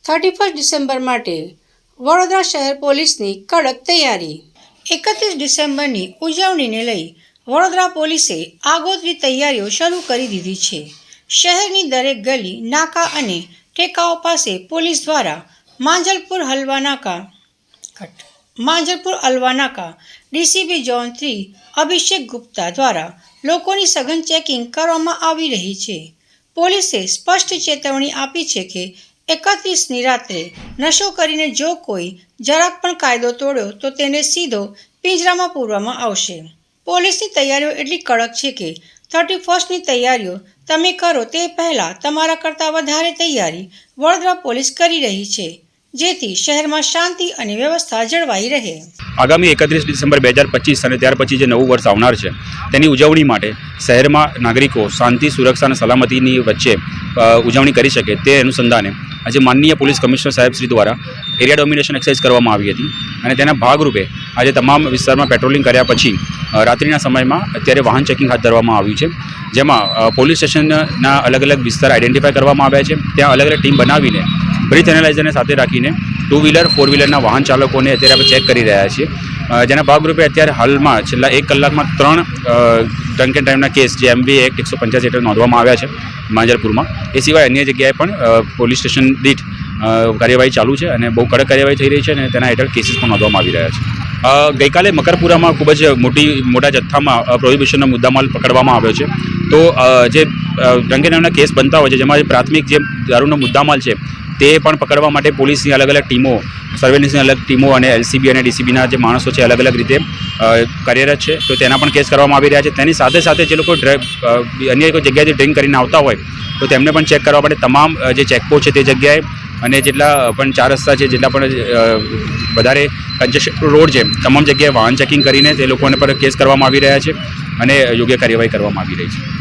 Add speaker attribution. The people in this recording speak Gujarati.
Speaker 1: 31 ડિસેમ્બર માટે વડોદરા શહેર પોલીસની કડક તૈયારી। 31 ડિસેમ્બરની ઉજવણીને લઈ વડોદરા પોલીસે આગોતરી તૈયારીઓ શરૂ કરી દીધી છે। શહેરની દરેક ગલી, નાકા અને ટેકાઓ પાસે પોલીસ દ્વારા માંજલપુર અલ્વા નાકા ડીસીપી ઝોન 3 અભિષેક ગુપ્તા દ્વારા લોકોની સઘન ચેકિંગ કરવામાં આવી રહી છે। પોલીસે સ્પષ્ટ ચેતવણી આપી છે કે 31ની રાત્રે નશો કરીને જો કોઈ જરાક પણ કાયદો તોડ્યો તો તેને સીધો પિંજરામાં પૂરવામાં આવશે। પોલીસની તૈયારીઓ એટલી કડક છે કે 31ની તૈયારીઓ તમે કરો તે પહેલાં તમારા કરતાં વધારે તૈયારી વડોદરા પોલીસ કરી રહી છે, જેથી શહેરમાં શાંતિ અને વ્યવસ્થા જળવાઈ રહે।
Speaker 2: આગામી 31 ડિસેમ્બર 2025 અને ત્યાર પછી જે નવું વર્ષ આવનાર છે તેની ઉજવણી માટે શહેરમાં નાગરિકો શાંતિ, સુરક્ષા અને સલામતીની વચ્ચે ઉજવણી કરી શકે તે અનુસંધાને આજે માનનીય પોલીસ કમિશનર સાહેબ શ્રી દ્વારા એરિયા ડોમિનેશન એક્સરસાઇઝ કરવામાં આવી હતી અને તેના ભાગરૂપે આજે તમામ વિસ્તારમાં પેટ્રોલિંગ કર્યા પછી રાત્રિના સમયમાં અત્યારે વાહન ચેકિંગ હાથ ધરવામાં આવ્યું છે, જેમાં પોલીસ સ્ટેશનના અલગ અલગ વિસ્તાર આઈડેન્ટિફાય કરવામાં આવ્યા છે। ત્યાં અલગ અલગ ટીમ બનાવીને બ્રીથ એનાલાઇઝરને સાથે રાખીને 2 વ્હીલર 4 વ્હીલરના વાહન ચાલકોને અત્યારે આપણે ચેક કરી રહ્યા છીએ, જેના ભાગરૂપે અત્યારે હાલમાં છેલ્લા 1 કલાકમાં 3 ડ્રંક એન્ડ ડ્રાઈવના કેસ જે MV એક્ટ 185 હેઠળ નોંધવામાં આવ્યા છે માંજલપુરમાં। એ સિવાય અન્ય જગ્યાએ પણ પોલીસ સ્ટેશન દીઠ કાર્યવાહી ચાલુ છે અને બહુ કડક કાર્યવાહી થઈ રહી છે અને તેના હેઠળ કેસીસ પણ નોંધવામાં આવી રહ્યા છે। ગઈકાલે મકરપુરામાં ખૂબ જ મોટા જથ્થામાં પ્રોહિબિશનનો મુદ્દામાલ પકડવામાં આવ્યો છે। તો જે ડ્રંક એન્ડ ડ્રાઈવના કેસ બનતા હોય છે, જેમાં પ્રાથમિક જે દારૂનો મુદ્દામાલ છે તે પણ પકડવા માટે પોલીસની અલગ અલગ ટીમો, સર્વેલન્સની અલગ ટીમો અને LCB અને DCBના જે માણસો છે અલગ અલગ રીતે કાર્યરત છે, તો તેના પણ કેસ કરવામાં આવી રહ્યા છે। તેની સાથે સાથે જે લોકો અન્ય કોઈ જગ્યાએથી ડ્રિંક કરીને આવતા હોય તો તેમને પણ ચેક કરવા માટે તમામ જે ચેકપોસ્ટ છે તે જગ્યાએ અને જેટલા પણ 4 રસ્તા છે, જેટલા પણ વધારે કન્જેસ્ટેડ રોડ છે, તમામ જગ્યાએ વાહન ચેકિંગ કરીને તે લોકોને પર કેસ કરવામાં આવી રહ્યા છે અને યોગ્ય કાર્યવાહી કરવામાં આવી રહી છે।